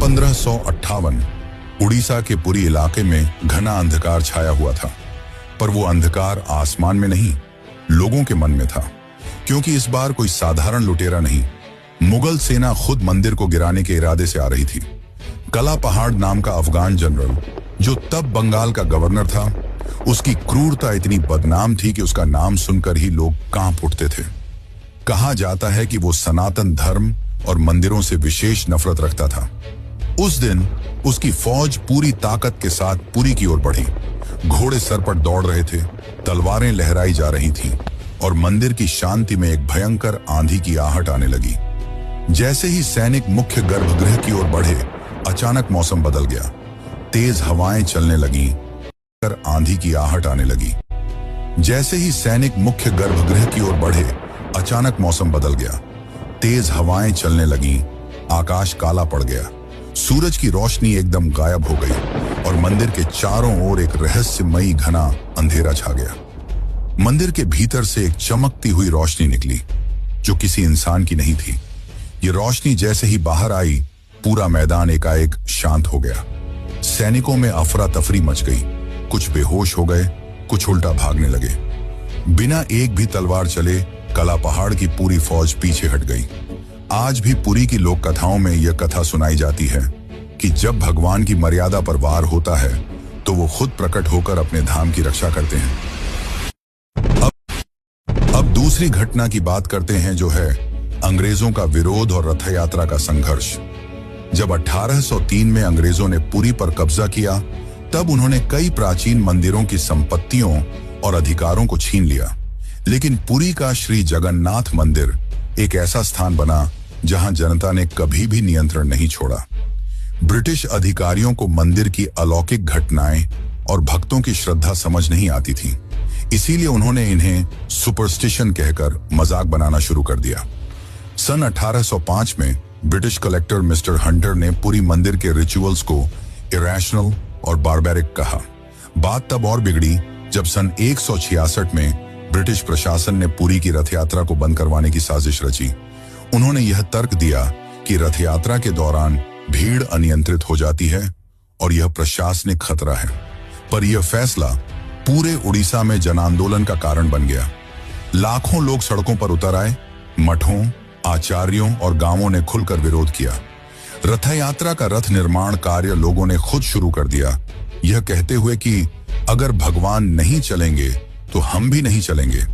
1558 उड़ीसा के पुरी इलाके में घना अंधकार छाया हुआ था, पर वो अंधकार आसमान में नहीं, लोगों के मन में था। क्योंकि इस बार कोई साधारण लुटेरा नहीं, मुगल सेना खुद मंदिर को गिराने के इरादे से आ रही थी। कला पहाड़ नाम का अफगान जनरल, जो तब बंगाल का गवर्नर था, उसकी क्रूरता इतनी बदनाम थी कि उसका नाम सुनकर ही लोग कांप उठते थे। कहा जाता है कि वो सनातन धर्म और मंदिरों से विशेष नफरत रखता था। उस दिन उसकी फौज पूरी ताकत के साथ पुरी की ओर बढ़ी। घोड़े सर पर दौड़ रहे थे, तलवारें लहराई जा रही थीं और मंदिर की शांति में एक भयंकर आंधी की आहट आने लगी। जैसे ही सैनिक मुख्य गर्भगृह की ओर बढ़े, अचानक मौसम बदल गया। तेज हवाएं चलने लगीं, आंधी की आहट आने लगी। जैसे ही सैनिक मुख्य गर्भगृह की ओर बढ़े, अचानक मौसम बदल गया। तेज हवाएं चलने लगीं, आकाश काला पड़ गया। सूरज की रोशनी एकदम गायब हो गई और मंदिर के चारों ओर एक रहस्यमयी घना अंधेरा छा गया। मंदिर के भीतर से एक चमकती हुई रोशनी निकली, जो किसी इंसान की नहीं थी। ये रोशनी जैसे ही बाहर आई, पूरा मैदान एकाएक शांत हो गया। सैनिकों में अफरा तफरी मच गई। कुछ बेहोश हो गए, कुछ उल्टा भागने लगे। बिना एक भी तलवार चले कला पहाड़ की पूरी फौज पीछे हट गई। आज भी पुरी की लोक कथाओं में यह कथा सुनाई जाती है कि जब भगवान की मर्यादा पर वार होता है तो वो खुद प्रकट होकर अपने धाम की रक्षा करते हैं। अब दूसरी घटना की बात करते हैं, जो है अंग्रेजों का विरोध और रथ यात्रा का संघर्ष। जब 1803 में अंग्रेजों ने पुरी पर कब्जा किया, तब उन्होंने कई प्राचीन मंदिरों की संपत्तियों और अधिकारों को छीन लिया। लेकिन पुरी का श्री जगन्नाथ मंदिर एक ऐसा स्थान बना जहां जनता ने कभी भी नियंत्रण नहीं छोड़ा। ब्रिटिश अधिकारियों को मंदिर की अलौकिक घटनाएं और भक्तों की श्रद्धा समझ नहीं आती थी, इसीलिए उन्होंने इन्हें सुपरस्टिशन कहकर मजाक बनाना शुरू कर दिया। सन 1805 में ब्रिटिश कलेक्टर मिस्टर हंटर ने पुरी मंदिर के रिचुअल्स को इरेशनल और बारबैरिक कहा। बात तब और बिगड़ी जब सन 166 में ब्रिटिश प्रशासन ने पुरी की रथ यात्रा को बंद करवाने की साजिश रची। उन्होंने यह तर्क दिया कि रथ यात्रा के दौरान भीड़ अनियंत्रित हो जाती है और यह प्रशासनिक खतरा है। पर यह फैसला पूरे उड़ीसा में जन आंदोलन का कारण बन गया। लाखों लोग सड़कों पर उतर आए। मठों, आचार्यों और गांवों ने खुलकर विरोध किया। रथ यात्रा का रथ निर्माण कार्य लोगों ने खुद शुरू कर दिया, यह कहते हुए कि अगर भगवान नहीं चलेंगे तो हम भी नहीं चलेंगे।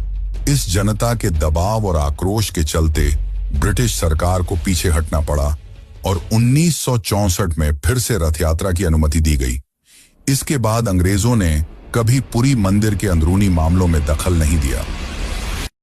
इस जनता के दबाव और आक्रोश के चलते ब्रिटिश सरकार को पीछे हटना पड़ा और 1964 में फिर से रथ यात्रा की अनुमति दी गई। इसके बाद अंग्रेजों ने कभी पुरी मंदिर के अंदरूनी मामलों में दखल नहीं दिया।